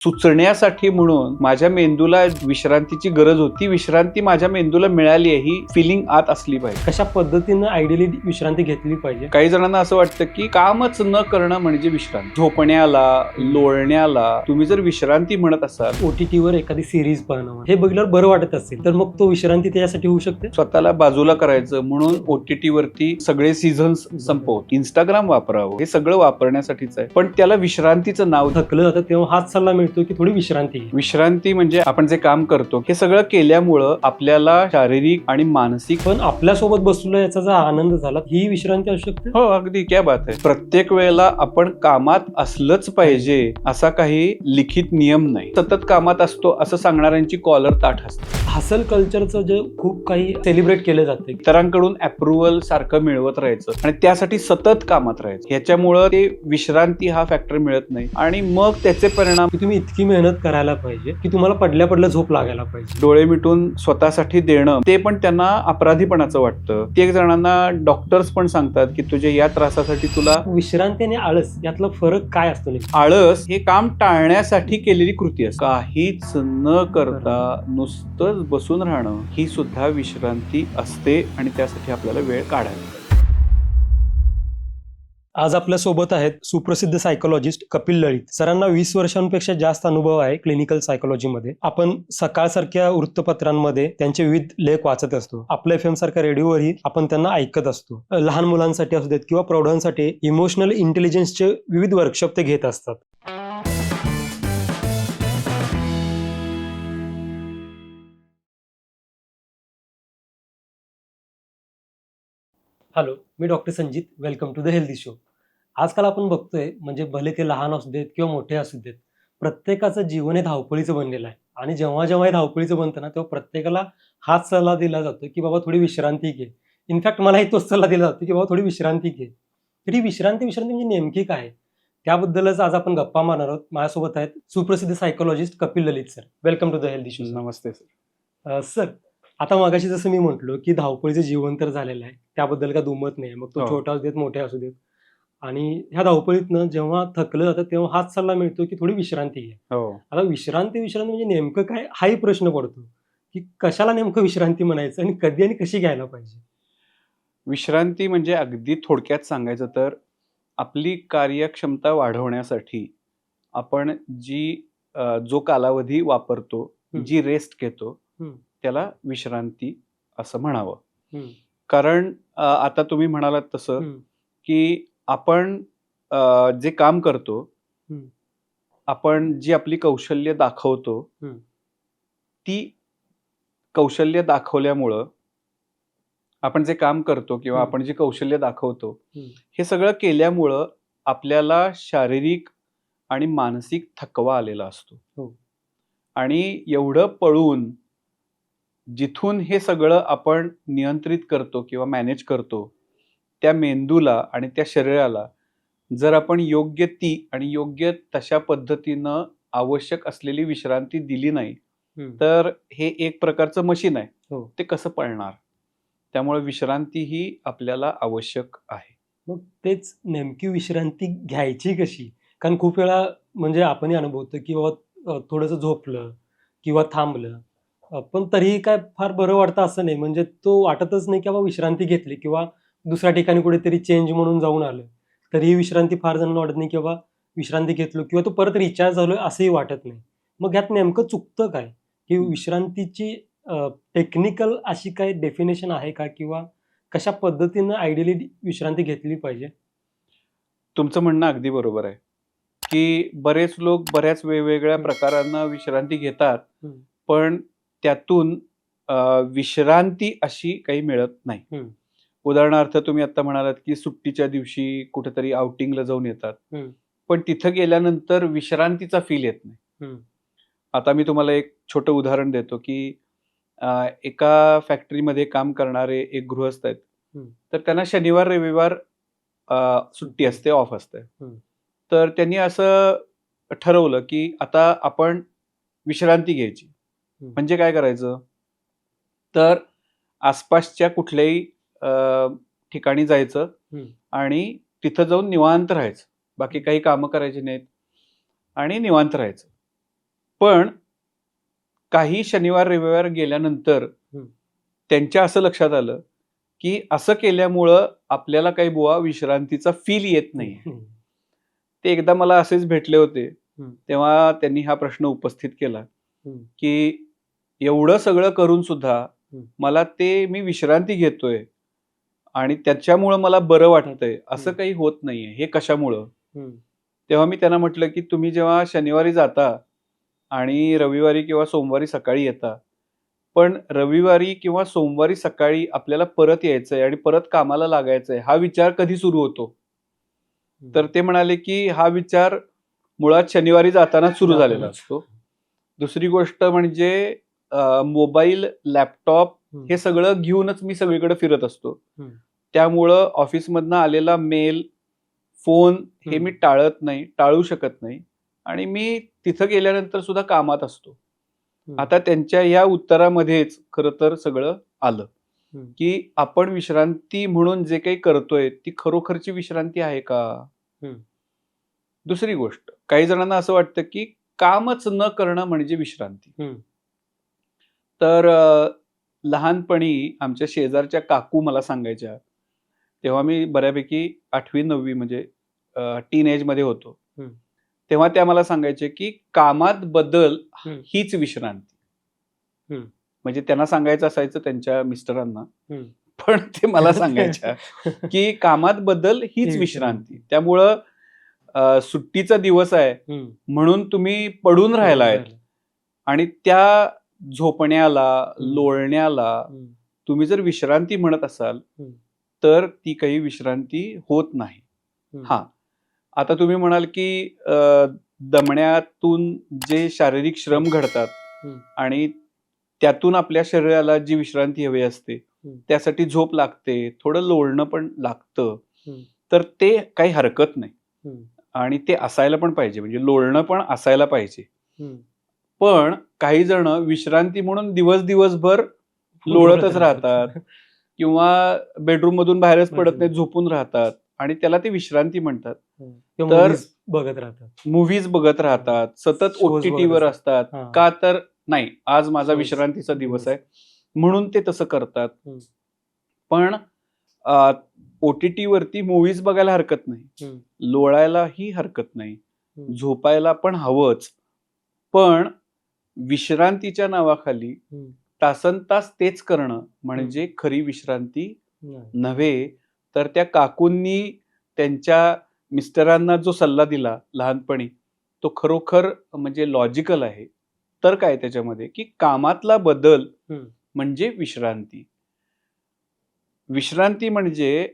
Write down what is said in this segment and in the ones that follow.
सुचण्यासाठी म्हणून माझ्या मेंदूला विश्रांतीची गरज होती. विश्रांती माझ्या मेंदूला मिळाली आहे ही फिलिंग आत असली पाहिजे. कशा पद्धतीनं आयडियली विश्रांती घेतली पाहिजे? काही जणांना असं वाटतं की कामच न करणं म्हणजे विश्रांती. झोपण्याला, लोळण्याला तुम्ही जर विश्रांती म्हणत असाल, OTT वर एखादी सिरीज पाहणं हे बघितल्यावर बरं वाटत असेल तर मग तो विश्रांती त्याच्यासाठी होऊ शकते. स्वतःला बाजूला करायचं म्हणून OTT वरती सगळे सीझन्स संपवत इंस्टाग्राम वापरावं, हे सगळं वापरण्यासाठीच आहे. पण त्याला विश्रांतीचं नाव थकलं जातं तेव्हा हाच सल्ला मिळतो की थोडी विश्रांती घे. विश्रांती म्हणजे आपण जे काम करतो हे सगळं केल्यामुळं आपल्याला शारीरिक आणि मानसिक पण आपल्यासोबत बसलो याचा जर आनंद झाला ही विश्रांती असू शकते. हो अगदी क्या बात आहे. प्रत्येक वेळेला आपण कामात असलंच पाहिजे असा काही लिखित नियम नाही. सतत कामात असतो असं सांगणाऱ्यांची कॉलर ताठ असते. हसल कल्चरचं जे खूप काही सेलिब्रेट केलं जाते, इतरांकडून अप्रुव्हल सारखं मिळवत राहायचं आणि त्यासाठी सतत कामात राहायचं, ह्याच्यामुळं ते विश्रांती हा फॅक्टर मिळत नाही आणि मग त्याचे परिणाम की तुम्ही इतकी मेहनत करायला पाहिजे की तुम्हाला पडल्या झोप लागायला पाहिजे. डोळे मिटून स्वतःसाठी देणं ते पण त्यांना अपराधीपणाचं वाटतं. कित्येक जणांना डॉक्टर्स पण सांगतात की तुझ्या या त्रासासाठी तुला विश्रांती आणि आळस यातला फरक काय असतो? आळस हे काम टाळण्यासाठी केलेली कृती असते. काहीच न करता नुसतंच बसून राहणं ही सुद्धा विश्रांती असते आणि त्यासाठी आपल्याला वेळ काढायला पाहिजे. आज आपल्या सोबत आहेत सुप्रसिद्ध सायकोलॉजिस्ट कपिल लळित. सरांना 20 वर्षांपेक्षा जास्त अनुभव आहे क्लिनिकल सायकोलॉजीमध्ये. आपण सकाळसारख्या वृत्तपत्रांमध्ये त्यांचे विविध लेख वाचत असतो. आपल्या FM सारख्या रेडिओवरही आपण त्यांना ऐकत असतो. लहान मुलांसाठी असू देत किंवा प्रौढांसाठी इमोशनल इंटेलिजन्सचे विविध वर्कशॉप ते घेत असतात. हॅलो, मी doctor Sanjit. Welcome to the healthy show. आजकाल आपण बघतोय म्हणजे भले ते लहान असू देत किंवा मोठे असू देत, प्रत्येकाचं जीवन हे धावपळीचं बनलेलं आहे. आणि जेव्हा जेव्हा हे धावपळीचं बनतं ना तेव्हा प्रत्येकाला हाच सल्ला दिला जातो की बाबा थोडी विश्रांती घे. इनफॅक्ट मलाही तोच सल्ला दिला जातो की बाबा थोडी विश्रांती घे. तर ही विश्रांती विश्रांती म्हणजे नेमकी काय? त्याबद्दलच आज आपण गप्पा मारणार आहोत. माझ्यासोबत आहेत सुप्रसिद्ध psychologist Kapil Lalit sir. Welcome to the healthy show. नमस्ते सर. सर, आता मगाशी जसं मी म्हटलो की धावपळीचं जीवन तर झालेलं आहे, त्याबद्दल काय दुमत नाही. मग तो हो. छोटा असू देत, मोठे असू देत. आणि ह्या धावपळीतनं जेव्हा थकलं जातं तेव्हा हाच सल्ला मिळतो की थोडी विश्रांती घे. हो. आता विश्रांती विश्रांती म्हणजे नेमकं काय हाही प्रश्न पडतो की कशाला नेमकं विश्रांती म्हणायचं आणि कधी आणि कशी घ्यायला पाहिजे? विश्रांती म्हणजे अगदी थोडक्यात सांगायचं तर आपली कार्यक्षमता वाढवण्यासाठी आपण जो कालावधी वापरतो, हं. जी रेस्ट घेतो, हं. त्याला विश्रांती असं म्हणावं. हं. कारण आता तुम्ही म्हणालात तसं हं. की आपण जे काम करतो, हं. आपण जी आपली कौशल्य दाखवतो, हं. ती कौशल्य दाखवल्यामुळं आपण जे काम करतो किंवा हं. आपण जी कौशल्य दाखवतो, हं. हे सगळं केल्यामुळं आपल्याला शारीरिक आणि मानसिक थकवा आलेला असतो. हो. आणि एवढं पळून जिथून हे सगळं आपण नियंत्रित करतो किंवा मॅनेज करतो, त्या मेंदूला आणि त्या शरीराला जर आपण योग्य ती आणि योग्य तशा पद्धतीनं आवश्यक असलेली विश्रांती दिली नाही, हं. तर हे एक प्रकारचं मशीन आहे. हो. ते कसं पळणार? त्यामुळे विश्रांती ही आपल्याला आवश्यक आहे. मग तेच नेमकी विश्रांती घ्यायची कशी? कारण खूप वेळा म्हणजे आपणही अनुभवतो की बाबा थोडंसं झोपलं किंवा थांबलं, पण तरीही काय फार बरं वाटतं असं नाही. म्हणजे तो वाटतच नाही की बाबा विश्रांती घेतली किंवा दुसऱ्या ठिकाणी कुठेतरी चेंज म्हणून जाऊन आलं. तरीही विश्रांती फार जणांना वाटत नाही की बाबा विश्रांती घेतलो किंवा तो परत रिचार्ज झालोय असंही वाटत नाही. मग ह्यात नेमकं चुकतं काय? की विश्रांतीची टेक्निकल अशी काही डेफिनेशन आहे का? किंवा कशा पद्धतीनं आयडियली विश्रांती घेतली पाहिजे? तुमचं म्हणणं अगदी बरोबर आहे, की बरेच लोक बऱ्याच वेगवेगळ्या हं. प्रकारानं विश्रांती घेतात, हं. पण त्यातून विश्रांती अशी काही मिळत नाही. हं. उदाहरणार्थ तुम्ही आता म्हणालात, की सुट्टीच्या दिवशी कुठेतरी आउटिंगला जाऊन येतात. हं. पण तिथं गेल्यानंतर विश्रांतीचा फील येत नाही. हं. आता मी तुम्हाला एक छोटं उदाहरण देतो, की एका फॅक्टरीमध्ये काम करणारे एक गृहस्थ आहेत. हं. तर त्यांना शनिवार, रविवार सुट्टी असते, ऑफ असते. हं. तर त्यांनी असं ठरवलं, की आता आपण विश्रांती घ्यायची. हं. म्हणजे काय करायचं? तर आसपासच्या कुठल्याही ठिकाणी जायचं हं. आणि तिथं जाऊन निवांत राहायचं. बाकी काही कामं करायची नाहीत आणि निवांत राहायचं. पण काही शनिवार रविवार गेल्यानंतर हं. त्यांच्या असं लक्षात आलं की असं केल्यामुळं आपल्याला काही बुवा विश्रांतीचा फील येत नाही. ते एकदा मला असेच भेटले होते. हं. तेव्हा त्यांनी हा प्रश्न उपस्थित केला हं. की एवढं सगळं करून सुद्धा हं. मला ते मी विश्रांती घेतोय आणि त्याच्यामुळं मला बरं वाटतंय, असं हं. काही होत नाहीये. हे कशामुळं? हं. तेव्हा मी त्यांना म्हटलं की तुम्ही जेव्हा शनिवारी जाता आणि रविवारी किंवा सोमवारी सकाळी येता, पण रविवारी किंवा सोमवारी सकाळी आपल्याला परत यायचंय आणि परत कामाला लागायचंय, हा विचार कधी सुरू होतो? तर ते म्हणाले की हा विचार मुळात शनिवारी जातानाच सुरू झालेला असतो. दुसरी गोष्ट म्हणजे मोबाईल, लॅपटॉप हं. हे सगळं घेऊनच मी सगळीकडे फिरत असतो. हं. त्यामुळं ऑफिसमधनं आलेला मेल, फोन हे हं. मी टाळू शकत नाही आणि मी तिथं गेल्यानंतर सुद्धा कामात असतो. हं. आता त्यांच्या या उत्तरामध्येच खरं तर सगळं आलं, हं. की आपण विश्रांती म्हणून जे काही करतोय, ती खरोखरची विश्रांती आहे का? हं. दुसरी गोष्ट, काही जणांना असं वाटतं, की कामच न करणं म्हणजे विश्रांती. हं. तर लहानपणी आमच्या शेजारच्या काकू मला सांगायच्या, तेव्हा मी बऱ्यापैकी 8वी-9वी म्हणजे टीनएजमध्ये होतो. हं. तेव्हा त्या मला सांगायचे, की कामात बदल हं. हीच विश्रांती. हं. म्हणजे त्यांना सांगायचं असायचं त्यांच्या मिस्टरांना, हं. पण ते मला सांगायच्या, की कामात बदल हीच ही विश्रांती. विश्रांती. त्यामुळं सुट्टीचा दिवस आहे हं. म्हणून तुम्ही पडून राहिलायत राहिलं. आणि त्या झोपण्याला, हं. लोळण्याला हं. तुम्ही जर विश्रांती म्हणत असाल, हं. तर ती काही विश्रांती होत नाही. हं. हां, आता तुम्ही म्हणाल, की दमण्यातून जे शारीरिक श्रम घडतात हं. आणि त्यातून आपल्या शरीराला जी विश्रांती हवी असते, हं. त्यासाठी झोप लागते, थोडं लोळणं पण लागतं. हं. तर ते काही हरकत नाही हं. आणि ते असायला पण पाहिजे, म्हणजे लोळणं पण असायला पाहिजे. हं. पण काही जण विश्रांती म्हणून दिवसभर लोळत लोळतच राहतात राहतात. किंवा बेडरूममधून बाहेरच पडत बाहेर नाहीत, झोपून राहतात आणि त्याला ते विश्रांती म्हणतात. हं. किंवा तर मूव्हीज बघत राहतात. मूव्हीज बघत राहतात, सतत शोज बघत ओ-टी-टीवर असतात. हां. का तर नाही, आज माझा शोज विश्रांतीचा दिवस दिवस. आहे, म्हणून ते तसं करतात. हं. पण ओ-टी-टीवरती मूव्हीज बघायला हरकत नाही. हं. लोळायलाही हरकत नाही. हं. झोपायला पण हवंच. पण विश्रांतीच्या नावाखाली हं. तासनतास तेच करणं म्हणजे खरी विश्रांती नाही. नव्हे. तर त्या काकूंनी त्यांच्या मिस्टरांना जो सल्ला दिला लहानपणी, तो खरोखर म्हणजे लॉजिकल आहे. तर काय त्याच्यामध्ये, की कामातला बदल हं. म्हणजे विश्रांती. विश्रांती म्हणजे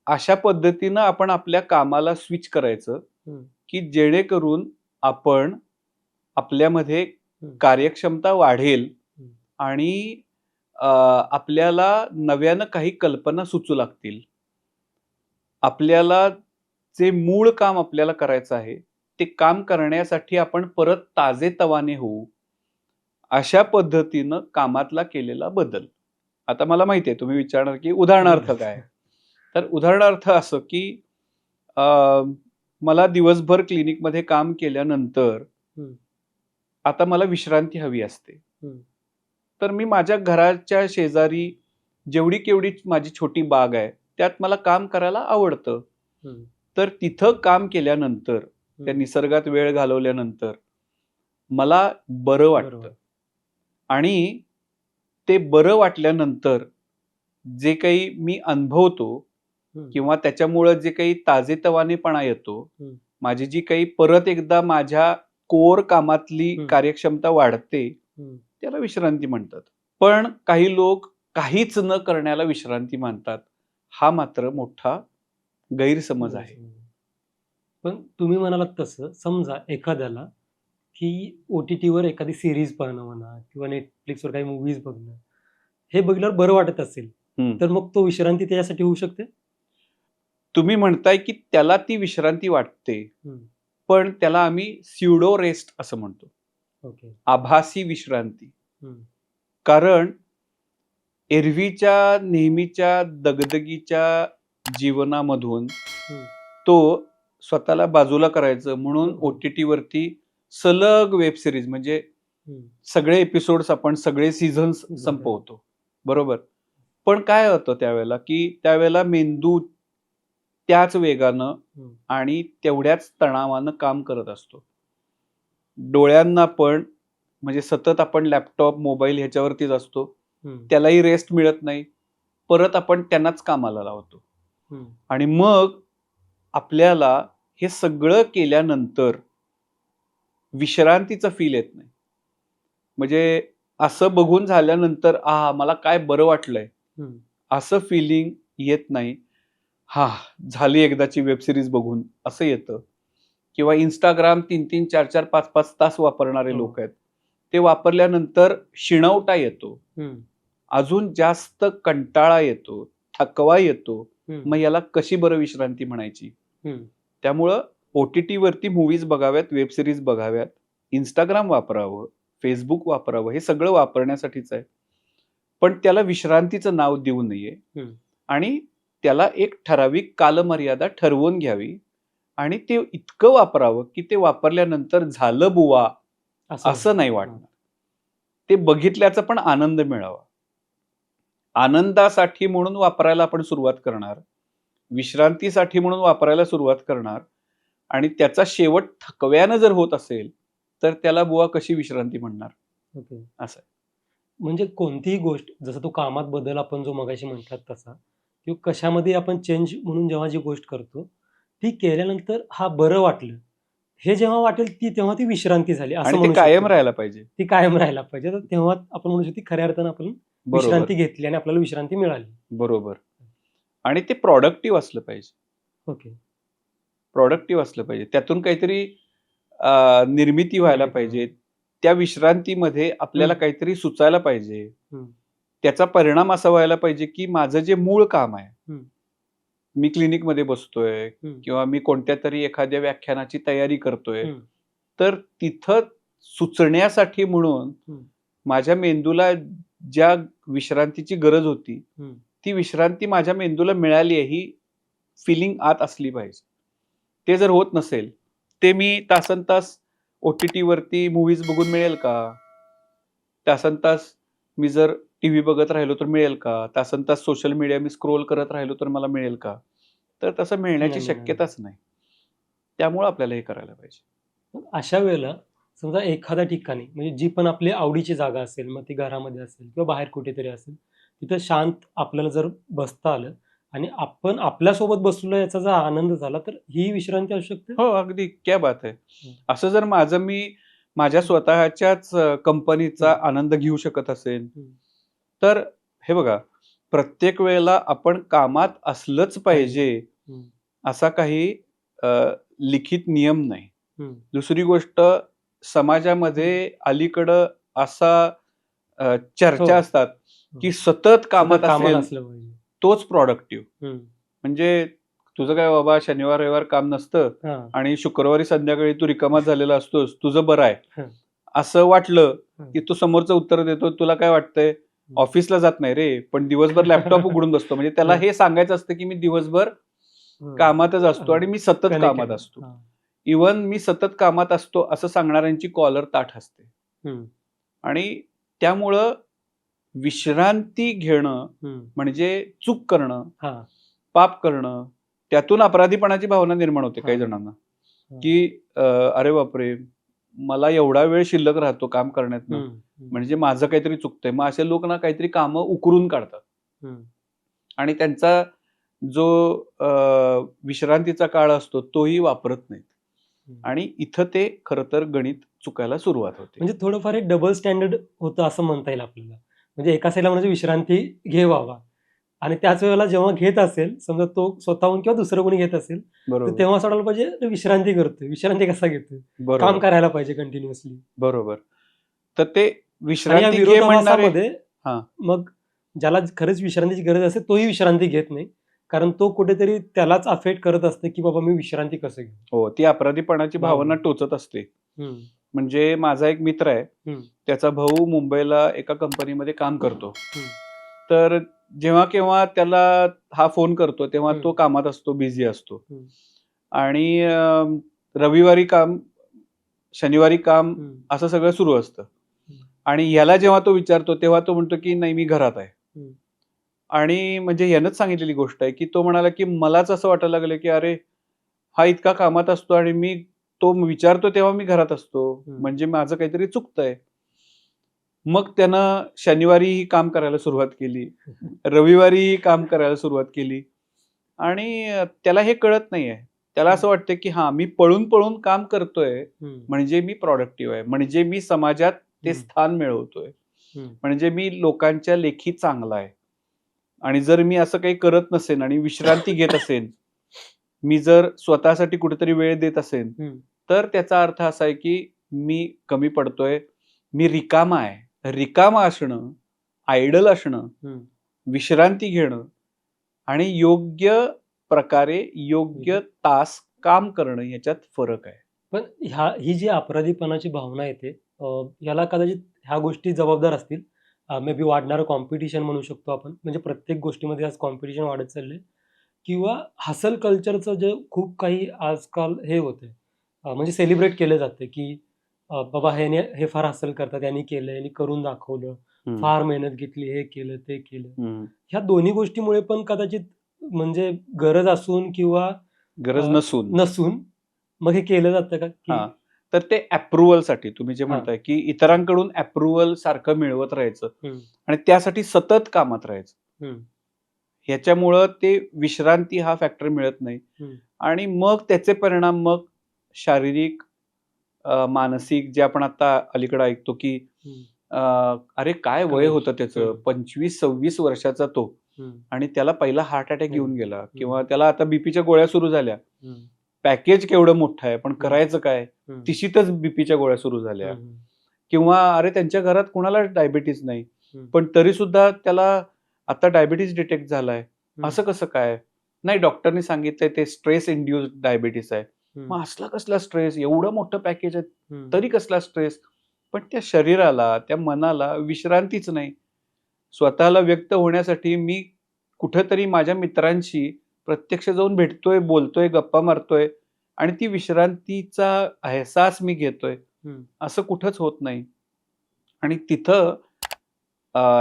अशा पद्धतीनं आपण आपल्या कामाला स्विच करायचं, हं. की जेणेकरून आपण आपल्यामध्ये हं. कार्यक्षमता वाढेल हं. आणि आपल्याला नव्यानं काही कल्पना सुचू लागतील. आपल्याला जे मूळ काम आपल्याला करायचं आहे, ते काम करण्यासाठी आपण परत ताजेतवाने होऊ. अशा पद्धतीनं कामातला केलेला बदल. आता मला माहिती आहे तुम्ही विचारणार, की उदाहरणार्थ काय? तर उदाहरणार्थ असं, की अ, मला दिवसभर क्लिनिकमध्ये काम केल्यानंतर हं. आता मला विश्रांती हवी असते. हं. तर मी माझ्या घराच्या शेजारी जेवढी-केवढी माझी छोटी बाग आहे, त्यात मला काम करायला आवडतं. हं. तर तिथं काम केल्यानंतर, त्या हं. निसर्गात वेळ घालवल्यानंतर मला बरं वाटतं बरोबर. आणि ते बरं वाटल्यानंतर जे काही मी अनुभवतो हं. किंवा त्याच्यामुळं जे काही ताजेतवानेपणा येतो, हं. माझी जी काही परत एकदा माझ्या कोर कामातली हं. कार्यक्षमता वाढते, हं. त्याला विश्रांती म्हणतात. पण काही लोक काहीच न करण्याला विश्रांती मानतात. हा मात्र मोठा गैरसमज आहे. पण तुम्ही म्हणालात तसं समजा एखाद्याला, की ओ-टी-टीवर एखादी सीरीज पाहणं म्हणा किंवा Netflixवर काही मूव्हीज बघणं, हे बघितल्यावर बरं वाटत असेल, हं. तर मग तो विश्रांती त्याच्यासाठी होऊ शकते? तुम्ही म्हणताय, की त्याला ती विश्रांती वाटते, हं. पण त्याला आम्ही स्युडो रेस्ट असं म्हणतो. ओके. आभासी विश्रांती. हं. कारण एरवीच्या नेहमीच्या दगदगीच्या जीवनामधून हं. तो स्वतःला बाजूला करायचं म्हणून हो, हो. ओ-टी-टीवरती सलग वेब सिरीज म्हणजे हम्म. सगळे एपिसोड्स आपण सगळे सीझन्स बरोबर. संपवतो, बरोबर. पण काय होतं त्यावेळेला, की त्यावेळेला मेंदू त्याच वेगानं हम्म. आणि तेवढ्याच तणावानं काम करत असतो. डोळ्यांना पण म्हणजे सतत आपण लॅपटॉप, मोबाईल ह्याच्यावरतीच असतो. हम्म. त्यालाही रेस्ट मिळत नाही. परत आपण त्यांनाच कामाला लावतो. हम्म. आणि मग आपल्याला हे सगळं केल्यानंतर विश्रांतीचा फील येत नाही. म्हणजे असं बघून झाल्यानंतर, आहा! मला काय बरं वाटलंय, हम्म. असं फीलिंग येत नाही. हां, झाली एकदाची वेब सीरीज बघून, असं येतं. किंवा Instagram 3-3, 4-4, 5-5 तास वापरणारे हो. लोक आहेत. ते वापरल्यानंतर शिणवठा येतो. हम्म. अजून जास्त कंटाळा येतो, थकवा येतो. हम्म. मग याला कशी बरं विश्रांती म्हणायची? हम्म. त्यामुळं ओ-टी-टीवरती मूव्हीज बघाव्यात, वेब सीरीज बघाव्यात, Instagram वापरावं, Facebook वापरावं, हे सगळं वापरण्यासाठीच आहे. पण त्याला विश्रांतीचं नाव देऊ नये हम्म. आणि त्याला एक ठराविक कालमर्यादा ठरवून घ्यावी आणि ते इतकं वापरावं, की ते वापरल्यानंतर झालं बुवा, असं नाही वाटणार. ते बघितल्याचा पण आनंद मिळावा. आनंदासाठी म्हणून वापरायला आपण सुरुवात करणार. विश्रांतीसाठी म्हणून वापरायला सुरुवात करणार आणि त्याचा शेवट थकव्यानं जर होत असेल, तर त्याला बुवा कशी विश्रांती म्हणणार? ओके. असं आहे. म्हणजे कोणतीही गोष्ट जसं तो कामात बदल आपण जो मगाशी म्हटलात तसा किंवा कशामध्ये आपण चेंज म्हणून जेव्हा जी गोष्ट करतो, ती केल्यानंतर हा बरं वाटलं. हे जेव्हा वाटेल तेव्हा ती विश्रांती झाली असं आणि ते म्हणू कायम शकतो. राहायला पाहिजे. ती कायम राहायला पाहिजे. तर तेव्हा आपण म्हणू शकतो, की खऱ्या अर्थानं आपण बरोबर, विश्रांती घेतली आणि आपल्याला विश्रांती मिळाली. बरोबर. आणि ते प्रॉडक्टिव्ह असलं पाहिजे. ओके. प्रॉडक्टिव्ह असलं पाहिजे. त्यातून काहीतरी निर्मिती व्हायला निर्मिती पाहिजे. व्हावी. त्या विश्रांतीमध्ये आपल्याला हं. काहीतरी सुचायला पाहिजे. हं. त्याचा परिणाम असा व्हायला पाहिजे, की माझं जे मूळ काम आहे, हं. मी क्लिनिकमध्ये बसतोय हं. किंवा मी कोणत्यातरी एखाद्या व्याख्यानाची तयारी करतोय, हं. तर तिथं सुचण्यासाठी म्हणून हं. माझ्या मेंदूला ज्या विश्रांतीची गरज होती, हं. ती विश्रांती माझ्या मेंदूला मिळाली आहे, ही फीलिंग आत असली पाहिजे. ते जर होत नसेल, ते मी तासनतास ओ-टी-टीवरती मूव्हीज बघून मिळेल का? तासनतास मी जर टीव्ही बघत राहिलो तर मिळेल का? तासनतास सोशल मीडिया मी स्क्रोल करत राहिलो तर मला मिळेल का? तर तसं मिळण्याची नाही मिळणार. शक्यताच नाही. त्यामुळं आपल्याला हे करायला पाहिजे. मग अशा वेळेला समजा एखाद्या ठिकाणी म्हणजे जी पण आपली आवडीची जागा असेल, मग ती घरामध्ये असेल किंवा बाहेर कुठेतरी असेल, तिथं शांत आपल्याला जर बसता आलं आणि आपण आपल्यासोबत बसलो याचा जर आनंद झाला, तर ही विश्रांती असू शकते? हो, अगदी क्या बात है! हं. असं जर मी माझ्या स्वतःच्याच कंपनीचा हं. आनंद घेऊ शकत असेल, हं. तर हे बघा, प्रत्येक वेळेला आपण कामात असलंच पाहिजे हं. असा काही अ, लिखित नियम नाही. हं. दुसरी गोष्ट, समाजामध्ये अलीकडं असा हो. चर्चा असतात, हो. की सतत कामात सतत कामाला असेल, असलं पाहिजे. तोच प्रॉडक्टिव्ह. हं. म्हणजे तुझं काय बाबा शनिवार, रविवार काम नसतं हां. आणि शुक्रवारी संध्याकाळी तू रिकामाच झालेला असतोस, तुझं बरं आहे. हं. असं वाटलं, हं. की तो समोरचं उत्तर देतो, तुला काय वाटतंय? हं. ऑफिसला जात नाही रे, पण दिवसभर लॅपटॉप उघडून बसतो. म्हणजे त्याला हं. हे सांगायचं असतं, की मी दिवसभर हं. कामातच असतो आणि मी सतत कामात कनेक्टेड. असतो. हां. इव्हन मी सतत कामात असतो असं सांगणाऱ्यांची कॉलर ताठ असते. हं. आणि त्यामुळं विश्रांती घेणं हं. म्हणजे चूक करणं, हां. पाप करणं, त्यातून अपराधीपणाची भावना निर्माण होते काही हां. जणांना, हां. की अरे बापरे! मला एवढा वेळ शिल्लक राहतो काम करण्यातनं, हं. हं. म्हणजे माझं काहीतरी चुकतंय. मग असे लोक ना काहीतरी कामं उकरून काढतात हं. आणि त्यांचा जो विश्रांतीचा काळ असतो तोही वापरत नाहीत हं. आणि इथं ते खरं तर गणित चुकायला सुरुवात होते. म्हणजे थोडंफार एक डबल स्टँडर्ड होतं असं म्हणता येईल आपल्याला. म्हणजे एका साइडला म्हणजे विश्रांती घे बाबा आणि त्याच वेळेला जेव्हा घेत असेल, समजा तो स्वतःहून किंवा दुसरं कोणी घेत असेल, तर बरोबर, तेव्हा असं वाटायला पाहिजे अरे विश्रांती करतोय. विश्रांती कसा घेतोय? काम बरोबर, करायला पाहिजे कंटिन्युअसली. बरोबर. तर ते आणि या विश्रांती घे म्हणणारे. विरोधाभासामध्ये हां. मग ज्याला खरंच विश्रांतीची गरज असते तोही विश्रांती घेत नाही. कारण तो कुठेतरी त्यालाच अफेक्ट करत असते, की बाबा मी विश्रांती कसं घेऊ? हो, ती अपराधीपणाची भावना भावना. टोचत असते. हं. म्हणजे माझा एक मित्र आहे. हं. त्याचा भाऊ मुंबईला एका कंपनीमध्ये काम करतो. हं. तर जेव्हा-केव्हा त्याला हा फोन करतो, तेव्हा हं. तो कामात असतो, बिझी असतो. हं. आणि रविवारी काम शनिवारी काम हम्म, असं सगळं सुरू असतं. आणि ह्याला जेव्हा तो विचारतो तेव्हा तो म्हणतो की नाही, मी घरात आहे. हम्म, आणि म्हणजे ह्यानंच सांगितलेली गोष्ट आहे की तो म्हणाला की मलाच असं वाटायला लागलं की अरे, हा इतका कामात असतो आणि मी तो विचारतो तेव्हा मी घरात असतो. हम्म, म्हणजे माझं काहीतरी चुकतंय. मग त्यानं शनिवारीही काम करायला सुरुवात केली. रविवारीही काम करायला सुरुवात केली. आणि त्याला हे कळत नाहीये. त्याला असं वाटतं की हां, मी पळून-पळून काम करतोय, हम्म, म्हणजे मी प्रॉडक्टिव्ह आहे. म्हणजे मी समाजात ते हम्म, स्थान मिळवतोय. हम्म, म्हणजे मी लोकांच्या लेखी चांगला आहे. आणि जर मी असं काही करत नसेन आणि विश्रांती घेत असेन, मी जर स्वतःसाठी कुठेतरी वेळ देत असेन, हम्म, तर त्याचा अर्थ असा आहे की मी कमी पडतोय, मी रिकामा आहे. रिकामा असणं, आयडल असणं, हम्म. विश्रांती घेणं आणि योग्य प्रकारे योग्य तास काम करणं याच्यात फरक आहे. पण ही जी अपराधीपणाची भावना येते, याला कदाचित ह्या गोष्टी जबाबदार असतील. मे बी वाढणारं कॉम्पिटिशन म्हणू शकतो आपण. म्हणजे प्रत्येक गोष्टीमध्ये आज कॉम्पिटिशन वाढत चाललंय किंवा हसल कल्चरचं जे खूप काही आजकाल हे होतंय, म्हणजे सेलिब्रेट केलं जातं, की बाबा ह्याने हे फार हसल करतात, यांनी केलं, यांनी करून दाखवलं, हं, फार मेहनत घेतली, हे केलं, ते केलं. हं. ह्या दोन्ही गोष्टीमुळे पण कदाचित म्हणजे गरज असून किंवा गरज अ, नसून. नसून मग हे केलं जातं का? की हां. तर ते अप्रूव्हलसाठी तुम्ही जे हां. म्हणताय, की इतरांकडून अप्रूव्हल सारखं मिळवत राहायचं हं, आणि त्यासाठी सतत कामात राहायचं. हं, ह्याच्यामुळं ते विश्रांती हा फॅक्टर मिळत नाही हं, आणि मग त्याचे परिणाम मग शारीरिक, मानसिक जे आपण आता अलीकडे ऐकतो, की हं. अ, अरे काय वय क्रॅश. होतं त्याचं हं, 25-26 वर्षाचा तो हं. आणि त्याला पहिला हार्ट अटॅक अरे येऊन बापरे! गेला हं, किंवा त्याला आता बीपीच्या गोळ्या सुरू झाल्या. हं, पॅकेज केवढं मोठं आहे, पण हं, करायचं काय? हं, तिशीतच बीपीच्या गोळ्या सुरू झाल्या. हं, हं, किंवा अरे त्यांच्या घरात कुणालाच डायबिटीज नाही. हं, पण तरीसुद्धा त्याला आता डायबिटीज डिटेक्ट झालाय. हं, असं कसं काय? नाही, डॉक्टरनी सांगितलंय ते स्ट्रेस इंड्यूस्ड डायबिटीज आहे. हं, मग असला कसला स्ट्रेस? एवढं मोठं पॅकेज आहे, हं, तरी कसला स्ट्रेस? पण त्या शरीराला, त्या मनाला विश्रांतीच नाही. स्वतःला व्यक्त होण्यासाठी मी कुठेतरी माझ्या मित्रांशी प्रत्यक्ष जाऊन भेटतोय, बोलतोय, गप्पा मारतोय आणि ती विश्रांतीचा अहसास मी घेतोय. हं, असं कुठंच होत नाही. आणि तिथं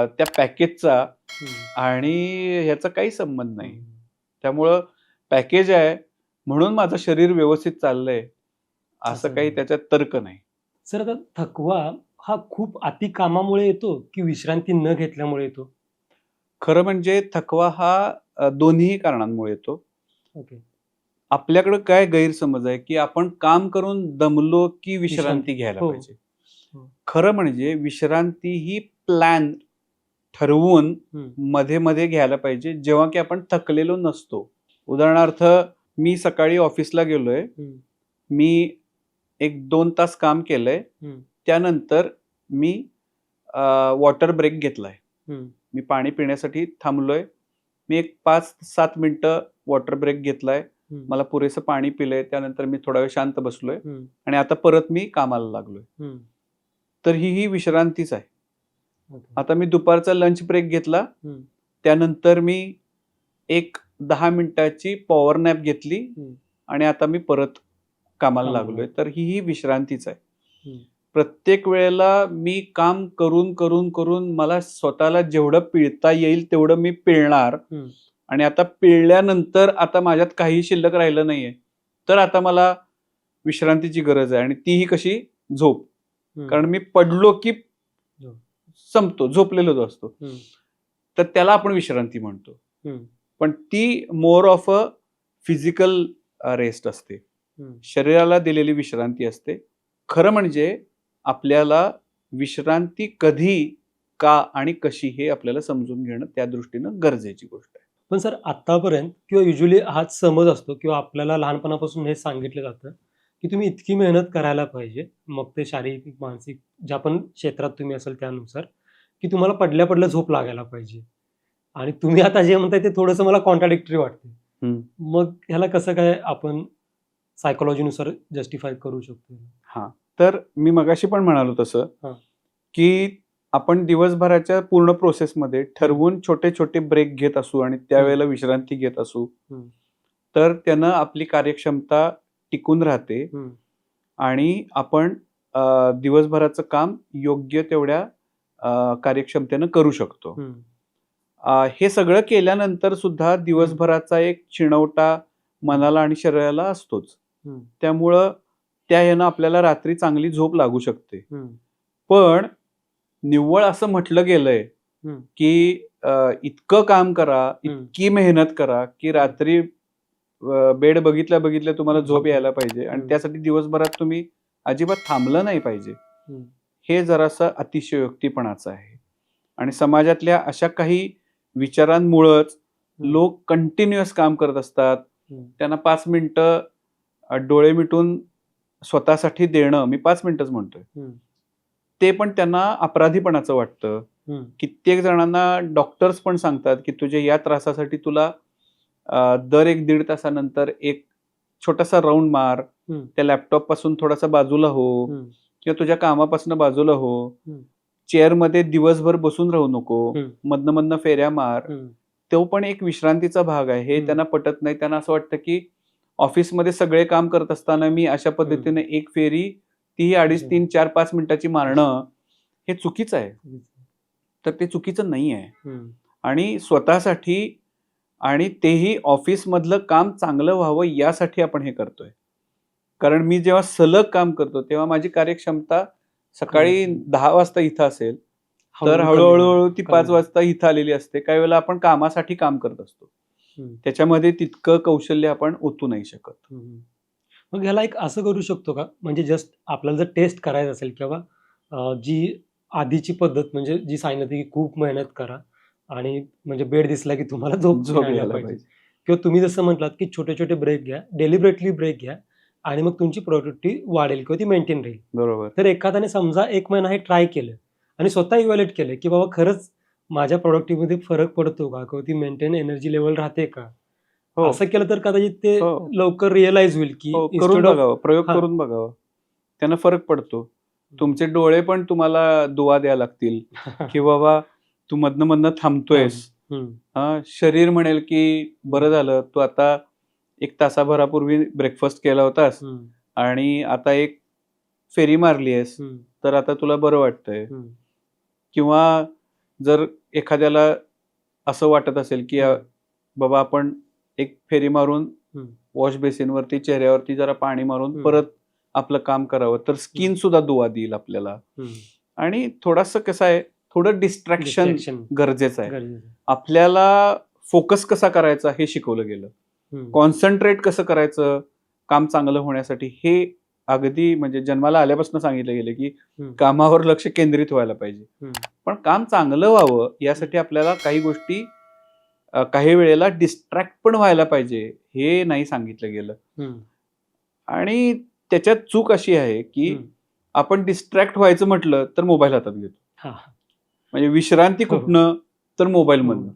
त्या पॅकेजचा हं, आणि ह्याचा काही संबंध हं. नाही. त्यामुळं पॅकेज आहे म्हणून माझं शरीर व्यवस्थित चाललंय, असं असं काही नाही. त्याच्यात तर्क नाही. सर आता थकवा हा खूप अति कामामुळे येतो, की विश्रांती न घेतल्यामुळे येतो? खरं म्हणजे थकवा हा दोन्हीही कारणांमुळे येतो. ओके. आपल्याकडं काय गैरसमज आहे, की आपण काम करून दमलो, की विश्रांती विश्रांती. घ्यायला हो, पाहिजे. हो. खरं म्हणजे विश्रांती ही प्लॅन ठरवून हं, मध्ये-मध्ये घ्यायला पाहिजे, जेव्हा की आपण थकलेलो नसतो. उदाहरणार्थ, मी सकाळी ऑफिसला गेलोय. हं, मी 1-2 तास काम केलंय. हं, त्यानंतर मी वॉटर ब्रेक घेतलाय. हं, मी पाणी पिण्यासाठी थांबलोय. मी एक 5-7 मिनिटं वॉटर ब्रेक घेतलाय. हं, मला पुरेसं पाणी पिलंय. त्यानंतर मी थोडा वेळ शांत बसलोय हं, आणि आता परत मी कामाला लागलोय. हं. तर ही विश्रांतीच आहे. ओके. आता मी दुपारचा लंच ब्रेक घेतला. हं, त्यानंतर मी एक 10 मिनिटाची पॉवर नॅप घेतली हं. आणि आता मी परत कामाला कामाला. लागलोय. तर ही विश्रांतीच आहे. हं, प्रत्येक वेळेला मी काम करून मला स्वतःला जेवढं पिळता येईल तेवढं मी पिळणार हं, आणि आता पिळल्यानंतर आता माझ्यात काहीही शिल्लक राहिलं नाहीये. तर आता मला विश्रांतीची गरज आहे आणि तीही कशी? झोप. हं. कारण मी पडलो की हो. संपतो, झोपलेलोच असतो. हं, तर त्याला आपण विश्रांती म्हणतो. हं, पण ती more of a physical rest असते. हं. शरीराला दिलेली विश्रांती असते. खरं म्हणजे आपल्याला विश्रांती कधी, का आणि कशी हे आपल्याला समजून घेणं त्या दृष्टीनं गरजेची गोष्ट आहे. पण सर आत्तापर्यंत किंवा युज्युअली हाच समज असतो किंवा आपल्याला लहानपणापासून हे सांगितलं जातं, की तुम्ही इतकी मेहनत करायला पाहिजे. मग ते शारीरिक, मानसिक ज्या पण क्षेत्रात तुम्ही असाल त्यानुसार, की तुम्हाला पडल्या-पडल्या झोप लागायला पाहिजे. आणि तुम्ही आता जे म्हणताय ते थोडंसं मला कॉन्ट्राडिक्टरी वाटतंय. हं. मग ह्याला कसं काय आपण सायकॉलॉजीनुसार जस्टिफाय करू शकतो? हां. तर मी मगाशी पण म्हणालो तसं, हां. की आपण दिवसभराच्या पूर्ण प्रोसेसमध्ये हं, ठरवून छोटे-छोटे ब्रेक घेत असू आणि हं, त्यावेळेला विश्रांती घेत असू, हं, तर त्यानं आपली कार्यक्षमता टिकून राहते. हं, आणि आपण दिवसभराचं काम योग्य तेवढ्या कार्यक्षमतेनं करू शकतो. हे सगळं केल्यानंतर सुद्धा दिवसभराचा एक चिणवटा मनाला आणि शरीराला असतोच. त्यामुळं त्या ह्यानं आपल्याला रात्री चांगली झोप लागू शकते. पण निव्वळ असं म्हटलं गेलंय, की इतकं काम करा, इतकी मेहनत करा, की रात्री बेड बघितल्या बघितल्या तुम्हाला झोप यायला पाहिजे आणि त्यासाठी दिवसभरात तुम्ही अजिबात थांबलं नाही पाहिजे. हे जरासं अतिशयोक्तीपणाचं आहे. आणि समाजातल्या अशा काही विचारांमुळंच लोक कंटिन्युअस काम करत असतात. त्यांना 5 मिनिटं डोळे मिटून स्वतःसाठी देणं, मी 5 मिनिटंच म्हणतोय. ते पण त्यांना अपराधीपणाचं वाटतं. कित्येक जणांना डॉक्टर्स पण सांगतात, की तुझ्या या त्रासासाठी तुला दर 1-1.5 तासानंतर एक छोटासा राउंड मार. त्या लॅपटॉप पासून थोडासा बाजूला हो किंवा तुझ्या कामापासून बाजूला हो. चेअरमध्ये दिवसभर बसून राहू नको. मधनं फेऱ्या मार. तो पण एक विश्रांतीचा भाग आहे. हे त्यांना पटत नाही. त्यांना असं वाटतं, की ऑफिसमध्ये सगळे काम करत असताना मी अशा पद्धतीने एक फेरी तीही 2.5, 3, 4, 5 मिनिटाची मारणं हे चुकीचं आहे. तर ते चुकीचं नाही आहे. आणि स्वतःसाठी आणि तेही ऑफिसमधलं काम चांगलं व्हावं यासाठी आपण हे करतोय. कारण मी जेव्हा सलग काम करतो तेव्हा माझी कार्यक्षमता सकाळी 10 वाजता इथं असेल, तर हळूहळू ती 5 वाजता इथं आलेली असते. काही वेळेला आपण कामासाठी काम करत असतो. त्याच्यामध्ये तितकं कौशल्य आपण ओतू नाही शकत. मग ह्याला एक असं करू शकतो का, म्हणजे जस्ट आपल्याला जर टेस्ट करायचं असेल किंवा जी आधीची पद्धत म्हणजे जी सांगितली की खूप मेहनत करा आणि म्हणजे बेड दिसला की तुम्हाला झोप यायला पाहिजे, किंवा तुम्ही जसं म्हटलात की छोटे छोटे ब्रेक घ्या, डेलिबरेटली ब्रेक घ्या आणि मग तुमची प्रोडक्टिव्हिटी वाढेल किंवा ती मेंटेन राहील. बरोबर. तर एखाद्याने समजा 1 महिना हे ट्राय केलं आणि स्वतः इव्हॅल्युएट केलं की बाबा खरंच माझ्या प्रोडक्टिव्हिटीमध्ये फरक पडतो का किंवा ती मेंटेन एनर्जी लेवल राहते का, असं केलं तर कदाचित ते लवकर रिअलाइज होईल की करून बघावं, प्रयोग करून बघावं, त्यांना फरक पडतो. तुमचे डोळे पण तुम्हाला दुवा द्यायला लागतील की बाबा तू मधनं थांबतोयस. शरीर म्हणेल की बरं झालं तू आता 1 तासाभरापूर्वी ब्रेकफास्ट केला होतास आणि आता एक फेरी मारली आहेस, तर आता तुला बरं वाटतंय. किंवा जर एखाद्याला असं वाटत असेल की बाबा आपण एक फेरी मारून वॉश बेसिनवरती चेहऱ्यावरती जरा पाणी मारून परत आपलं काम करावं, तर स्किन सुद्धा दुवा देईल आपल्याला. आणि थोडंसं कसं आहे, थोडं डिस्ट्रॅक्शन गरजेचं आहे. आपल्याला फोकस कसा करायचा हे शिकवलं गेलं. कॉन्सन्ट्रेट कसं करायचं काम चांगलं होण्यासाठी हे अगदी म्हणजे जन्माला आल्यापासून सांगितलं गेलं की कामावर लक्ष केंद्रित व्हायला पाहिजे. पण काम चांगलं व्हावं यासाठी आपल्याला काही गोष्टी काही वेळेला डिस्ट्रॅक्ट पण व्हायला पाहिजे हे नाही सांगितलं गेलं. आणि त्याच्यात चूक अशी आहे की आपण डिस्ट्रॅक्ट व्हायचं म्हटलं तर मोबाईल हातात घेतो. म्हणजे विश्रांती कुठनं, तर मोबाईल मधनं.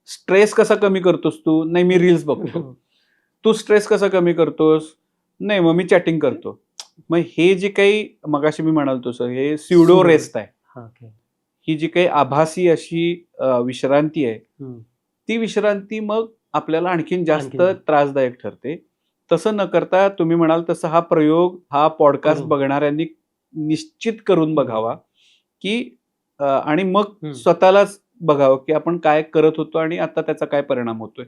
स्ट्रेस कसा कमी करतोस तू? नाही मी रील्स बघतो. तू स्ट्रेस कसा कमी करतोस? नाही मग मी चॅटिंग करतो. मग हे जे काही मगाशी मी म्हणालो तसं हे स्युडो रेस्ट आहे. ही जी काही आभासी अशी विश्रांती आहे, ती विश्रांती मग आपल्याला आणखीन जास्त त्रासदायक ठरते. तसं न करता तुम्ही म्हणाल तसं हा प्रयोग हा पॉडकास्ट बघणाऱ्यांनी निश्चित करून बघावा की आणि मग स्वतःलाच बघावं की आपण काय करत होतो आणि आता त्याचा काय परिणाम होतोय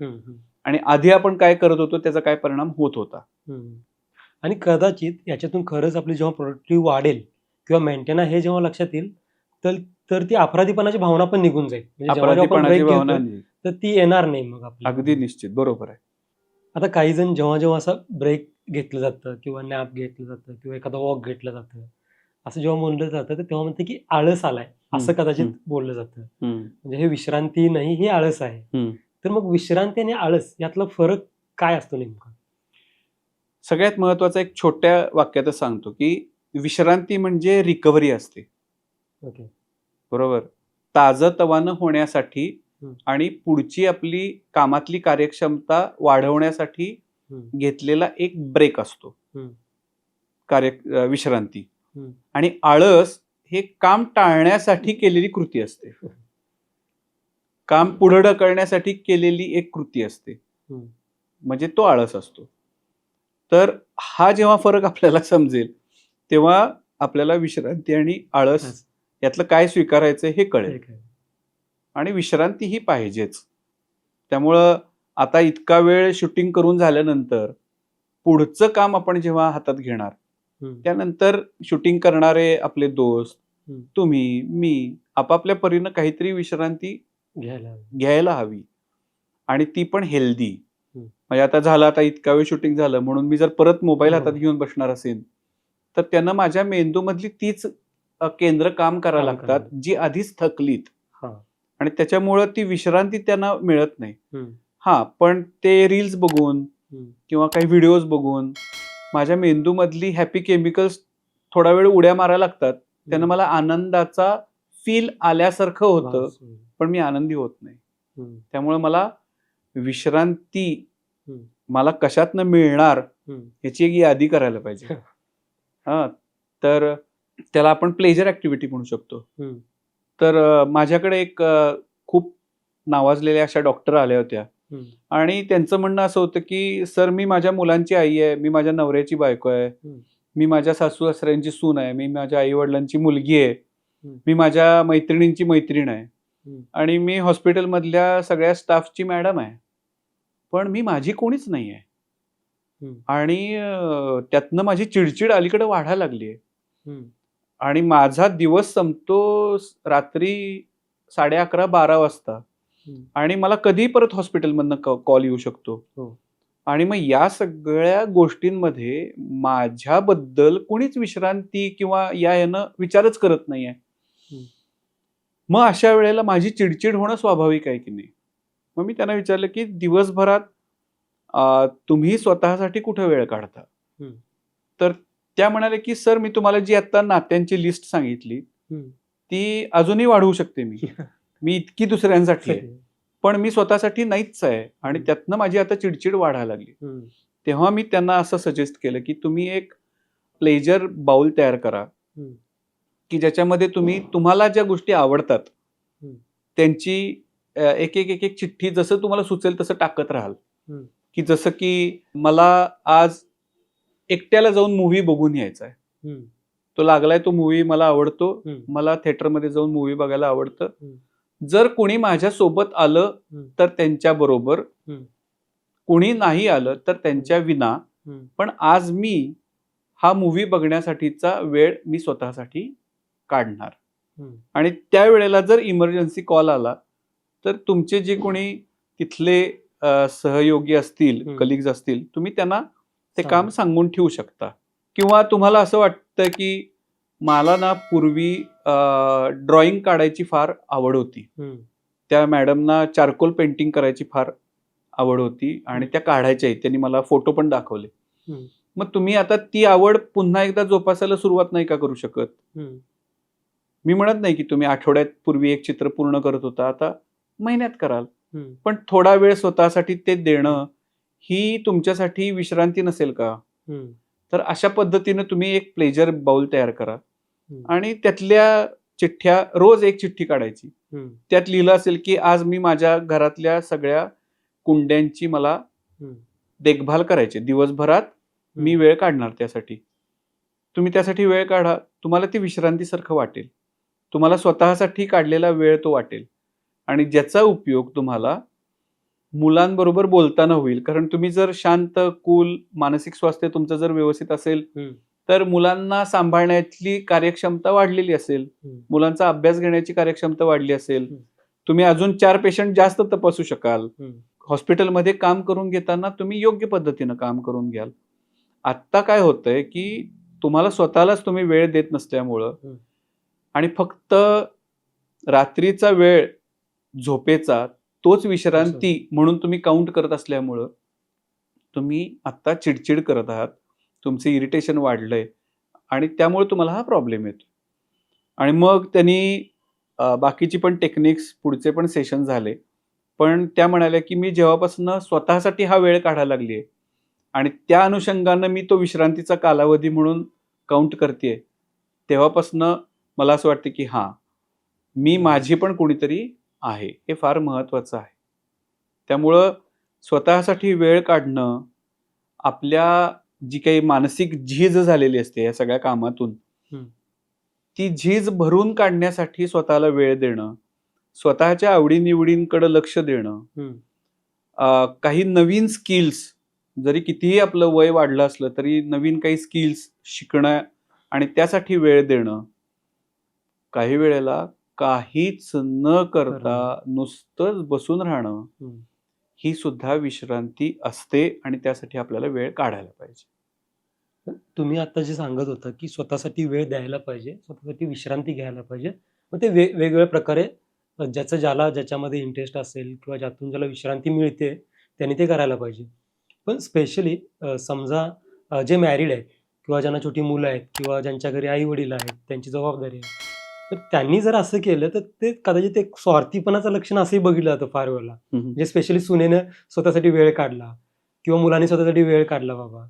आणि आधी आपण काय करत होतो त्याचा काय परिणाम होत होता. आणि कदाचित याच्यातून खरंच आपली जेव्हा प्रोडक्टिव्हिटी वाढेल किंवा मेंटेन हे जेव्हा लक्षात येईल तर ती अपराधीपणाची भावना पण निघून जाईल. म्हणजे तर ती येणार नाही मग आपली. अगदी निश्चित, बरोबर आहे. आता काही जण जेव्हा असा ब्रेक घेतलं जातं किंवा नॅप घेतलं जातं किंवा एखादा वॉक घेतलं जातं असं जेव्हा बोललं जातं तर तेव्हा म्हणते की आळस आलाय असं कदाचित बोललं जातं. म्हणजे हे विश्रांती नाही, हे आळस आहे. तर मग विश्रांती आणि आळस यातला फरक काय असतो नेमका? सगळ्यात महत्वाचा एक छोट्या वाक्यातच सांगतो की विश्रांती म्हणजे रिकव्हरी असते. बरोबर. ताजतवानं होण्यासाठी आणि पुढची आपली कामातली कार्यक्षमता वाढवण्यासाठी घेतलेला एक ब्रेक असतो विश्रांती. आणि आळस हे काम टाळण्यासाठी केलेली कृती असते. काम पुढे ढकलण्यासाठी केलेली एक कृती असते, म्हणजे तो आळस असतो. तर हा जेव्हा फरक आपल्याला समजेल तेव्हा आपल्याला विश्रांती आणि आळस बस. यातलं काय स्वीकारायचं हे कळेल. ठीक आहे. आणि विश्रांती ही पाहिजेच. त्यामुळं आता इतका वेळ शूटिंग करून झाल्यानंतर पुढचं काम आपण जेव्हा हातात घेणार, हम्म. त्यानंतर शूटिंग करणारे आपले दोस्त, हम्म. तुम्ही, मी आपापल्या परीनं काहीतरी विश्रांती घ्यायला हवं. घ्यायला हवी आणि ती पण हेल्दी. हम्म. म्हणजे आता झालं, आता इतका वेळ शूटिंग झालं म्हणून मी जर परत मोबाईल हातात हो. घेऊन बसणार असेल, तर त्यांना माझ्या मेंदूमधली तीच केंद्र काम करायला काम लागतात, करायला. जी आधीच थकलीत. हा. आणि त्याच्यामुळं ती विश्रांती त्यांना मिळत नाही. हम्म. हां, पण ते रील्स बघून हम्म. किंवा काही व्हिडिओज बघून माझ्या मेंदूमधली हॅपी केमिकल्स थोडा वेळ उड्या मारायला लागतात. त्यानं मला आनंदाचा फील आल्यासारखं होतं, भास होईल. पण मी आनंदी होत नाही. हम्म. त्यामुळे मला विश्रांती हम्म. मला कशातनं मिळणार हम्म. ह्याची एक यादी करायला पाहिजे. हां, तर त्याला आपण प्लेजर ॲक्टिव्हिटी म्हणू शकतो. हम्म. तर माझ्याकडे एक खूप नावाजलेल्या अशा डॉक्टर आल्या होत्या हम्म. आणि त्यांचं म्हणणं असं होतं, की "सर, मी माझ्या मुलांची आई आहे, मी माझ्या नवऱ्याची बायको आहे, हम्म. मी माझ्या सासू-सासऱ्यांची सून आहे, मी माझ्या आई-वडिलांची मुलगी आहे, हम्म. मी माझ्या मैत्रिणींची मैत्रीण आहे हम्म. आणि मी हॉस्पिटलमधल्या सगळ्या स्टाफची मॅडम आहे. पण मी माझी कोणीच नाही आहे हम्म. आणि त्यातनं माझी चिडचिड अलीकडे वाढायला लागली आहे हम्म. आणि माझा दिवस संपतो रात्री 11:30-12 वाजता हम्म. आणि मला कधीही परत हॉस्पिटलमधनं कॉल येऊ शकतो. हो. आणि मग या सगळ्या गोष्टींमध्ये माझ्याबद्दल कुणीच विश्रांती किंवा यानं विचारच करत नाहीये. हम्म. मग अशा वेळेला माझी चिडचिड होणं स्वाभाविक आहे की नाही? मग मी त्यांना विचारलं, की दिवसभरात तुम्ही स्वतःसाठी कुठे वेळ काढता? हम्म. तर त्या म्हणाल्या, की "सर, मी तुम्हाला जी आता नात्यांची लिस्ट सांगितली, हम्म. ती अजूनही वाढवू शकते मी. मी इतकी दुसऱ्यांसाठी आहे. सही. पण मी स्वतःसाठी नाहीच आहे आणि हम्म. त्यातनं माझी आता चिडचिड वाढायला लागली." हम्म. तेव्हा मी त्यांना असं सजेस्ट केलं, की तुम्ही एक प्लेजर बाउल तयार करा, हम्म. की ज्याच्यामध्ये तुम्ही तुम्हाला ज्या गोष्टी आवडतात, हम्म. त्यांची एक चिठ्ठी जसं तुम्हाला सुचेल तसं टाकत राहाल. हम्म. की जसं की मला आज एकट्याला जाऊन मूव्ही बघून यायचा आहे. हम्म. तो लागलाय, तो मूव्ही मला आवडतो. हम्म. मला थिएटरमध्ये जाऊन मूव्ही बघायला आवडतं. हम्म. जर कोणी माझ्यासोबत आलं हम्म. तर त्यांच्याबरोबर, हम्म. कोणी नाही आलं तर त्यांच्या विना, हम्म. पण आज मी हा मूव्ही बघण्यासाठीचा वेळ मी स्वतःसाठी काढणार. हम्म. आणि त्यावेळेला जर इमर्जन्सी कॉल आला तर तुमचे जे कोणी तिथले सहयोगी असतील, हम्म. कलिग्स असतील, तुम्ही त्यांना ते सांगा. काम सांगून ठेवू शकता. किंवा तुम्हाला असं वाटतं, की मला ना पूर्वी ड्रॉइंग काढायची फार आवड होती. हम्म. त्या मॅडमना चारकोल पेंटिंग करायची फार आवड होती आणि त्या काढायच्याही. त्यांनी मला फोटो पण दाखवले. हम्म. मग तुम्ही आता ती आवड पुन्हा एकदा जोपासायला सुरुवात नाही का करू शकत? हम्म. मी म्हणत नाही, की तुम्ही आठवड्यात पूर्वी एक चित्र पूर्ण करत होता, आता महिन्यात कराल. हम्म. पण थोडा वेळ स्वतःसाठी ते देणं, ही तुमच्यासाठी विश्रांती नसेल का? हम्म. तर अशा पद्धतीने तुम्ही एक प्लेजर बाउल तयार करा हम्म. आणि त्यातल्या चिठ्ठ्या रोज एक चिठ्ठी काढायची. हम्म. त्यात लिहिलं असेल, की आज मी माझ्या घरातल्या सगळ्या कुंड्यांची मला हम्म. देखभाल करायची. दिवसभरात मी वेळ काढणार त्यासाठी. तुम्ही त्यासाठी वेळ काढा. तुम्हाला ती विश्रांतीसारखं वाटेल. तुम्हाला स्वतःसाठी काढलेला वेळ तो वाटेल आणि ज्याचा उपयोग तुम्हाला मुलांबरोबर बोलताना होईल. कारण तुम्ही जर शांत, कूल, मानसिक स्वास्थ्य तुमचं जर व्यवस्थित असेल, हम्म. तर मुलांना सांभाळण्यातली कार्यक्षमता वाढलेली असेल. हम्म. मुलांचा अभ्यास घेण्याची कार्यक्षमता वाढली असेल. हम्म. तुम्ही अजून 4 पेशंट जास्त तपासू शकाल. हम्म. हॉस्पिटलमध्ये काम करून घेताना तुम्ही योग्य पद्धतीनं काम करून घ्याल. आत्ता काय होतंय, की तुम्हाला स्वतःलाच तुम्ही वेळ देत नसल्यामुळं हम्म. आणि फक्त रात्रीचा वेळ झोपेचा तोच विश्रांती म्हणून तुम्ही काउंट करत असल्यामुळं तुम्ही आत्ता चिडचिड करत आहात. तुमचं इरिटेशन वाढलंय आणि त्यामुळे तुम्हाला हा प्रॉब्लेम येतो. आणि मग त्यांनी बाकीची पण टेक्निक्स, पुढचे पण सेशन झाले. पण त्या म्हणाल्या, की मी जेव्हापासून स्वतःसाठी हा वेळ काढायला लागली आहे आणि त्या अनुषंगानं मी तो विश्रांतीचा कालावधी म्हणून काउंट करतेय, तेव्हापासून मला असं वाटतं, की हां, मी माझी पण कोणीतरी आहे. हे फार महत्त्वाचं आहे. त्यामुळं स्वतःसाठी वेळ काढणं, आपल्या जी काही मानसिक झीज झालेली असते या सगळ्या कामातून, हम्म. ती झीज भरून काढण्यासाठी स्वतःला वेळ देणं, स्वतःच्या आवडीनिवडींकडे लक्ष देणं, हम्म. काही नवीन स्किल्स, जरी कितीही आपलं वय वाढलं असलं तरी नवीन काही स्किल्स शिकणं आणि त्यासाठी वेळ देणं. काही वेळेला काहीच न करता नुसतंच बसून राहणं, हम्म. ही सुद्धा विश्रांती असते आणि त्यासाठी आपल्याला वेळ काढायला पाहिजे. तुम्ही आता जे सांगत होता की स्वतःसाठी वेळ द्यायला पाहिजे, स्वतःसाठी विश्रांती घ्यायला पाहिजे. मग ते वेगवेगळ्या प्रकारे ज्याला ज्याच्यामध्ये इंटरेस्ट असेल किंवा ज्यातून ज्याला विश्रांती मिळते त्यांनी ते करायला पाहिजे. पण स्पेशली समजा जे मॅरिड आहेत किंवा ज्यांना छोटी मुलं आहेत किंवा ज्यांच्या घरी आई वडील आहेत, त्यांची जबाबदारी आहे, तर त्यांनी जर असं केलं तर ते कदाचित एक स्वार्थीपणाचं लक्षण असंही बघितलं जातं फार वेळेला. म्हणजे स्पेशली सुनेनं स्वतःसाठी वेळ काढला किंवा मुलांनी स्वतःसाठी वेळ काढला बाबा,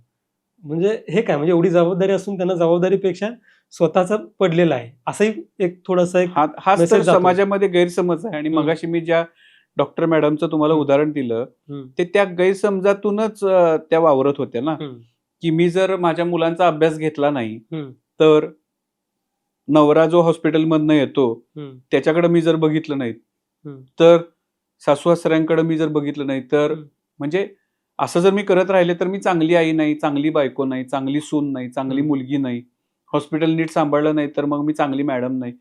म्हणजे हे काय, म्हणजे एवढी जबाबदारी असून त्यांना जबाबदारीपेक्षा स्वतःच पडलेलं आहे, असंही एक थोडंसं एक हाच तर मेसेज जातो. समाजामध्ये गैरसमज आहे. आणि मगाशी मी ज्या डॉक्टर मॅडमचं तुम्हाला उदाहरण दिलं, ते त्या गैरसमजातूनच त्या वावरत होत्या ना, की मी जर माझ्या मुलांचा अभ्यास घेतला नाही तर नवरा जो हॉस्पिटलमधनं येतो त्याच्याकडे मी जर बघितलं नाही तर, सासू सासऱ्यांकडे मी जर बघितलं नाही तर, म्हणजे असं जर मी करत राहिले तर मी चांगली आई नाही, चांगली बायको नाही, चांगली सून नाही, चांगली मुलगी नाही, हॉस्पिटल नीट सांभाळलं नाही तर मग मी चांगली मॅडम नाही.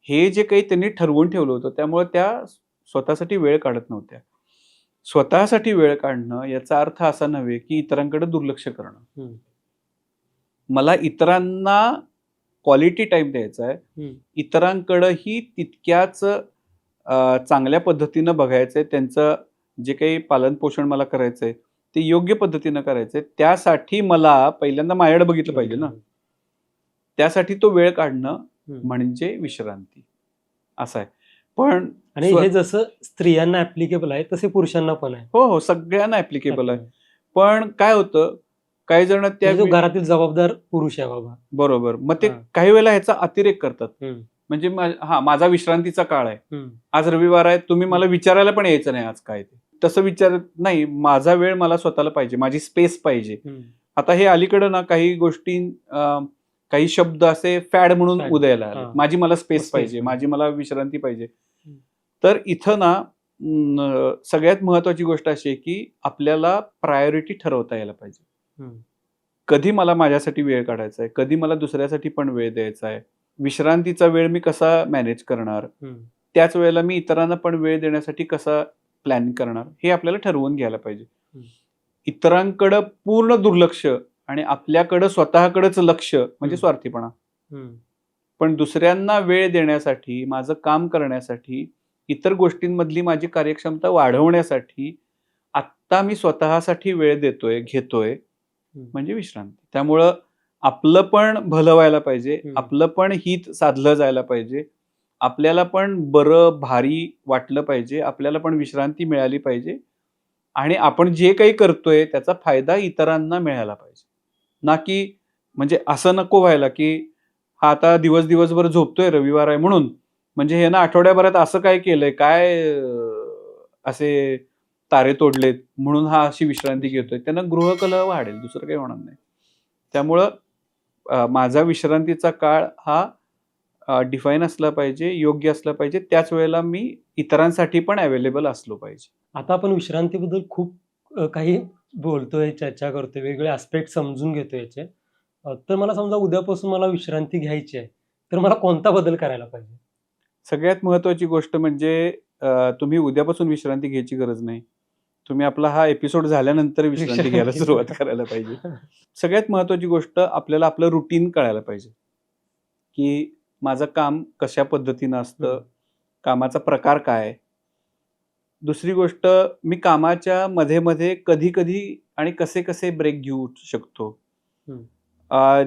हे जे काही त्यांनी ठरवून ठेवलं होतं त्यामुळे त्या स्वतःसाठी वेळ काढत नव्हत्या. स्वतःसाठी वेळ काढणं याचा अर्थ असा नव्हे की इतरांकडे दुर्लक्ष करणं. मला इतरांना क्वालिटी टाइम द्यायचा आहे, इतरांकडेही तितक्याच चांगल्या पद्धतीनं बघायचंय, त्यांचं जे काही पालन पोषण मला करायचंय ते योग्य पद्धतीनं करायचंय. त्यासाठी मला पहिल्यांदा माझ्याकडे बघितलं पाहिजे ना, त्यासाठी तो वेळ काढणं म्हणजे विश्रांती असं आहे. पण आणि हे जसं स्त्रियांना ऍप्लिकेबल आहे तसे पुरुषांना पण आहे. हो, सगळ्यांना ऍप्लिकेबल आहे. पण काय होतं, काही जण त्या म्हणजे जो घरातील जबाबदार पुरुष आहे बाबा, बरोबर, मग ते काही वेळेला ह्याचा अतिरेक करतात. म्हणजे माझा विश्रांतीचा काळ आहे, आज रविवार आहे, तुम्ही मला विचारायला पण यायचं नाही आज काय ते. तसं विचारत नाही, माझा वेळ मला स्वतःला पाहिजे, माझी स्पेस पाहिजे. आता हे अलीकडे ना काही गोष्टी, काही शब्द असे फॅड म्हणून उदयाला आले, माझी मला स्पेस पाहिजे, माझी मला विश्रांती पाहिजे. तर इथं ना सगळ्यात महत्वाची गोष्ट अशी आहे की आपल्याला प्रायोरिटी ठरवता यायला पाहिजे. कधी मला माझ्यासाठी वेळ काढायचा आहे, कधी मला दुसऱ्यासाठी पण वेळ द्यायचा आहे, विश्रांतीचा वेळ मी कसा मॅनेज करणार, त्याच वेळेला मी इतरांना पण वेळ देण्यासाठी कसा प्लॅन करणार, हे आपल्याला ठरवून घ्यायला पाहिजे. इतरांकडे पूर्ण दुर्लक्ष आणि आपल्याकडे स्वतःकडेच लक्ष म्हणजे स्वार्थीपणा. पण दुसऱ्यांना वेळ देण्यासाठी, माझं काम करण्यासाठी, इतर गोष्टींमधली माझी कार्यक्षमता वाढवण्यासाठी आत्ता मी स्वतःसाठी वेळ देतोय, घेतोय म्हणजे विश्रांती. त्यामुळं आपलं पण भलं व्हायला पाहिजे, आपलं पण हित साधलं जायला पाहिजे, आपल्याला पण बरं भारी वाटलं पाहिजे, आपल्याला पण विश्रांती मिळाली पाहिजे आणि आपण जे काही करतोय त्याचा फायदा इतरांना मिळाला पाहिजे. ना की म्हणजे असं नको व्हायला की हा आता दिवसभर झोपतोय रविवार आहे म्हणून, म्हणजे हे ना आठवड्याभरात असं काय केलंय, काय असे तारे तोडलेत म्हणून हा अशी विश्रांती घेतोय, त्यांना गृहकलह वाढेल, दुसरं काही होणार नाही. त्यामुळं माझा विश्रांतीचा काळ हा डिफाईन असला पाहिजे, योग्य असला पाहिजे, त्याच वेळेला मी इतरांसाठी पण अवेलेबल असलो पाहिजे. आता आपण विश्रांतीबद्दल खूप काही बोलतोय, चर्चा करतोय, वेगवेगळे ऍस्पेक्ट समजून घेतोय याचे. तर मला समजा उद्यापासून मला विश्रांती घ्यायची आहे तर मला कोणता बदल करायला पाहिजे? सगळ्यात महत्वाची गोष्ट म्हणजे तुम्ही उद्यापासून विश्रांती घ्यायची गरज नाही, तुम्ही आपला हा एपिसोड झाल्यानंतर विश्रांती घ्यायला सुरुवात करायला पाहिजे. सगळ्यात महत्वाची गोष्ट आपल्याला आपलं रुटीन कळायला पाहिजे की माझं काम कशा पद्धतीनं असतं, कामाचा प्रकार काय. दुसरी गोष्ट, मी कामाच्या मध्ये मध्ये कधी कधी आणि कसे कसे ब्रेक घेऊ शकतो,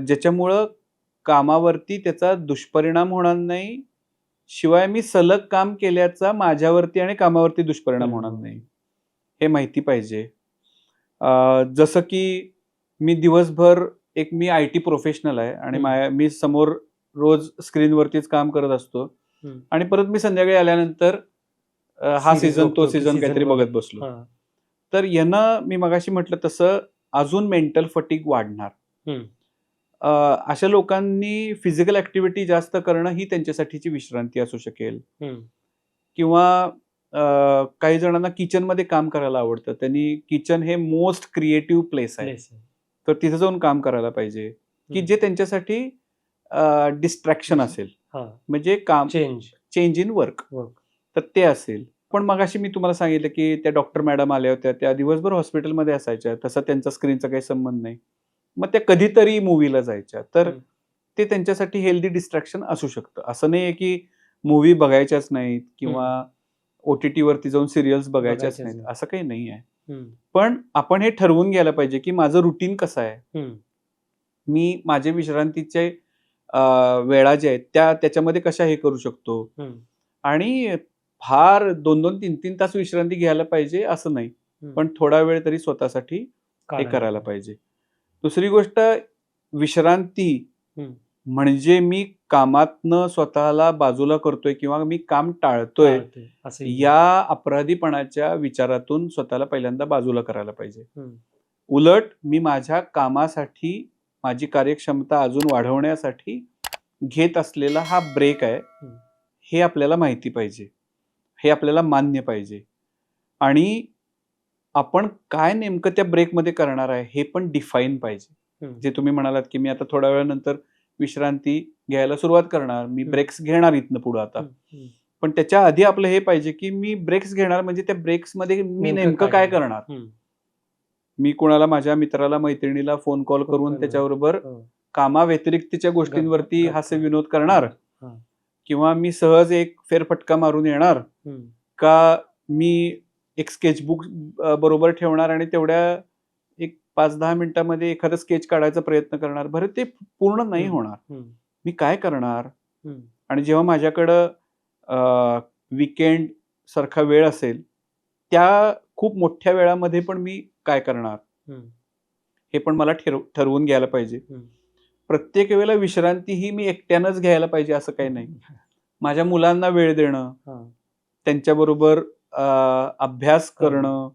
ज्याच्यामुळं कामावरती त्याचा दुष्परिणाम होणार नाही, शिवाय मी सलग काम केल्याचा माझ्यावरती आणि कामावरती दुष्परिणाम होणार नाही, हे माहिती पाहिजे. जसं की मी दिवसभर मी IT प्रोफेशनल आहे आणि मी समोर रोज स्क्रीनवरतीच काम करत असतो आणि परत मी संध्याकाळी आल्यानंतर हा सीझन तो सीझन काहीतरी बघत बसलो. तर यानं मी मगाशी म्हटलं तसं अजून मेंटल फटीग वाढणार. हम्म. अशा लोकांनी फिजिकल ऍक्टिव्हिटी जास्त करणं ही त्यांच्यासाठीची विश्रांती असू शकेल. हम्म. किंवा काही जणांना किचनमध्ये काम करायला आवडतं. त्यांनी किचन हे मोस्ट क्रिएटिव्ह प्लेस आहे. Place आहे. तर तिथे जाऊन काम करायला पाहिजे, की जे त्यांच्यासाठी डिस्ट्रॅक्शन असेल. हा. म्हणजे काम चेंज इन वर्क. वर्क. तर ते असेल. पण मगाशी मी तुम्हाला सांगितलं, की त्या डॉक्टर मॅडम आल्या होत्या. त्या दिवसभर हॉस्पिटलमध्ये असायच्या. तसा त्यांचा स्क्रीनचा काही संबंध नाही. मग त्या कधीतरी मूव्हीला जायच्या. तर ते त्यांच्यासाठी हेल्दी डिस्ट्रॅक्शन असू शकतं. असं नाहीये, की मूव्ही बघायच्याच नाहीत किंवा OTT वरती जाऊन सिरियल्स बघायच्याच बघायच्याच नाहीत. नाहीत. असं काही नाही आहे. हम्म. पण आपण हे ठरवून घ्यायला पाहिजे, की माझं रुटीन कसं आहे. हम्म. मी माझे विश्रांतीचे वेळा ज्या आहेत त्याच्यामध्ये कशा हे करू शकतो. हम्म. आणि फार 2-2, 3-3 तास विश्रांती घ्यायला पाहिजे असं नाही. पण थोडा वेळ तरी स्वतःसाठी हे काढायला करायला पाहिजे. दुसरी गोष्ट, विश्रांती हम्म. म्हणजे मी कामातनं स्वतःला बाजूला करतोय किंवा मी काम टाळतोय चालतंय. असं या अपराधीपणाच्या विचारातून स्वतःला पहिल्यांदा बाजूला करायला पाहिजे. हम्म. उलट मी माझ्या कामासाठी माझी कार्यक्षमता अजून वाढवण्यासाठी घेत असलेला हा ब्रेक आहे, हे आपल्याला माहिती पाहिजे. हे आपल्याला मान्य पाहिजे. आणि आपण काय नेमकं त्या ब्रेकमध्ये करणार आहे हे पण डिफाईन पाहिजे. हम्म. जे तुम्ही म्हणालात, की मी आता थोड्या वेळानंतर विश्रांती घ्यायला सुरुवात करणार. मी हम्म. ब्रेक्स घेणार इथनं पुढं आता. हम्म. पण त्याच्या आधी आपलं हे पाहिजे, की मी ब्रेक्स घेणार म्हणजे त्या ब्रेक्समध्ये मी नेमकं काय करणार. हम्म. मी कोणाला, माझ्या मित्राला, मैत्रिणीला फोन कॉल फोन करून करणार. त्याच्याबरोबर हो. कामाव्यतिरिक्तच्या गोष्टींवरती गप्पा. हास्य विनोद करणार. हा. किंवा मी सहज एक फेरफटका मारून येणार. हम्म. का मी एक स्केचबुक बरोबर ठेवणार आणि तेवढ्या एक 5-10 मिनिटांमध्ये एखादं स्केच काढायचा प्रयत्न करणार. बरं, ते पूर्ण नाही होणार. हम्म. मी काय करणार. हम्म. आणि जेव्हा माझ्याकडं वीकेंड सारखा वेळ असेल, त्या खूप मोठ्या वेळामध्ये पण मी काय करणार, हम्म. हे पण मला ठरवून घ्यायला पाहिजे. हम्म. प्रत्येक वेळेला विश्रांती ही मी एकट्यानंच घ्यायला पाहिजे असं काही नाही. माझ्या मुलांना वेळ देणं, हा. त्यांच्याबरोबर अभ्यास करणं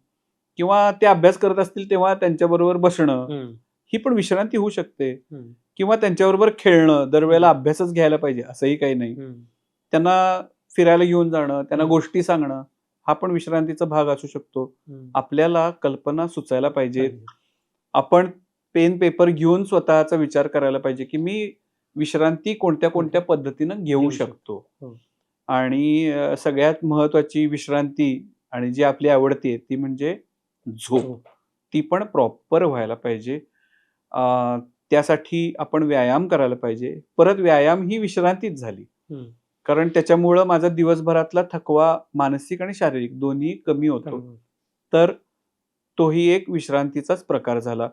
किंवा ते अभ्यास करत असतील तेव्हा त्यांच्याबरोबर बसणं, हम्म. ही पण विश्रांती होऊ शकते. हम्म. किंवा त्यांच्याबरोबर खेळणं, दरवेळेला अभ्यासच घ्यायला पाहिजे असंही काही नाही. हम्म. त्यांना फिरायला घेऊन जाणं, त्यांना हम्म. गोष्टी सांगणं, हा पण विश्रांतीचा भाग असू शकतो. हम्म. आपल्याला कल्पना सुचायला पाहिजेत. पाहिजे. आपण पेन पेपर घेऊन स्वतःचा विचार करायला पाहिजे, की मी विश्रांती कोणत्या कोणत्या पद्धतीनं घेऊ घेऊ शकतो. हो. आणि सगळ्यात महत्वाची विश्रांती आणि जी आपली आवडती ती म्हणजे झोप. झोप. ती पण प्रॉपर व्हायला पाहिजे. त्यासाठी आपण व्यायाम करायला पाहिजे. परत व्यायाम ही विश्रांतीच झाली. हम्म. कारण त्याच्यामुळं माझा दिवसभरातला थकवा मानसिक आणि शारीरिक दोन्ही कमी होतो. हम्म. तर तोही एक विश्रांतीचाच प्रकार झाला.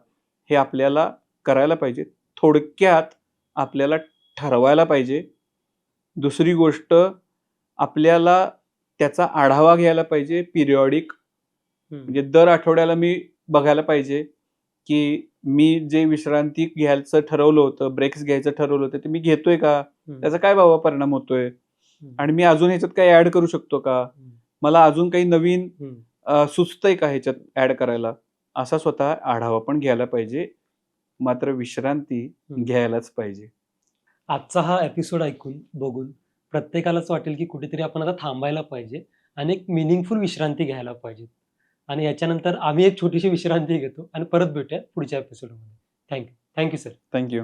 हे आपल्याला करायला पाहिजे. थोडक्यात आपल्याला ठरवायला पाहिजे. दुसरी गोष्ट, आपल्याला त्याचा आढावा घ्यायला पाहिजे पिरियॉडिक. हम्म. म्हणजे दर आठवड्याला मी बघायला पाहिजे, की मी जे विश्रांती घ्यायचं ठरवलं होतं, ब्रेक्स घ्यायचं ठरवलं होतं, ते मी घेतोय का? हम्म. त्याचा काय बाबा परिणाम होतोय? हम्म. आणि मी अजून ह्याच्यात काही ऍड करू शकतो का? हम्म. मला अजून काही नवीन हम्म. सुचतंय का ह्याच्यात ऍड करायला? असा स्वतः आढावा पण घ्यायला पाहिजे. मात्र विश्रांती घ्यायलाच पाहिजे. आजचा हा एपिसोड ऐकून बघून प्रत्येकालाच वाटेल की कुठेतरी आपण आता थांबायला पाहिजे आणि एक मिनिंगफुल विश्रांती घ्यायला पाहिजे. आणि याच्यानंतर आम्ही एक छोटीशी विश्रांती घेतो आणि परत भेटूया पुढच्या एपिसोडमध्ये. Thank you sir. थँक्यू.